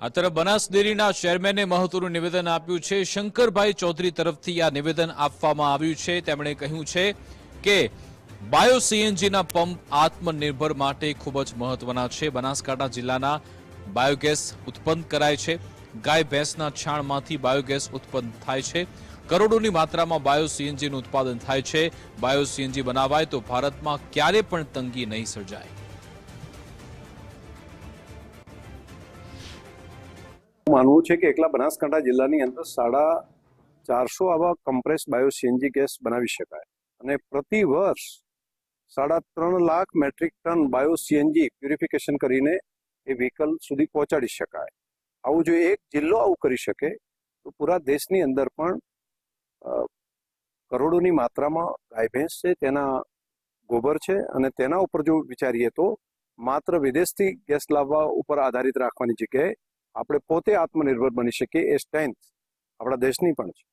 આ તરફ બનાસ ડેરીના ચેરમેને મહત્વનું નિવેદન આપ્યું છે। શંકરભાઈ ચૌધરી તરફથી આ નિવેદન આપવામાં આવ્યું છે। તેમણે કહ્યું છે કે બાયો સીએનજીના પંપ આત્મનિર્ભર માટે ખૂબ જ મહત્વના છે। બનાસકાંઠા જિલ્લાના બાયોગેસ ઉત્પન્ન કરાય છે। ગાય ભેંસના છાણમાંથી બાયોગેસ ઉત્પન્ન થાય છે। કરોડોની માત્રામાં બાયો સીએનજીનું ઉત્પાદન થાય છે। બાયો સીએનજી બનાવાય તો ભારતમાં ક્યારે પણ તંગી નહીં સર્જાય। માનવું છે કે એકલા બનાસકાંઠા જિલ્લાની અંદર 450 આવા કમ્પ્રેસ બાયો સીએનજી ગેસ બનાવી શકાય અને પ્રતિ વર્ષ 3.5 lakh metric ton bio CNG purification કરીને એ વ્હીકલ સુધી પહોંચાડી શકાય। આવું જો એક જિલ્લો આવું કરી શકે તો પૂરા દેશની અંદર પણ કરોડોની માત્રામાં ગાય ભેંસ છે, તેના ગોબર છે અને તેના ઉપર જો વિચારીએ તો માત્ર વિદેશથી ગેસ લાવવા ઉપર આધારિત રાખવાની જગ્યાએ આપણે પોતે આત્મનિર્ભર બની શકીએ। એ સ્ટ્રેન્થ આપણા દેશની પણ છે।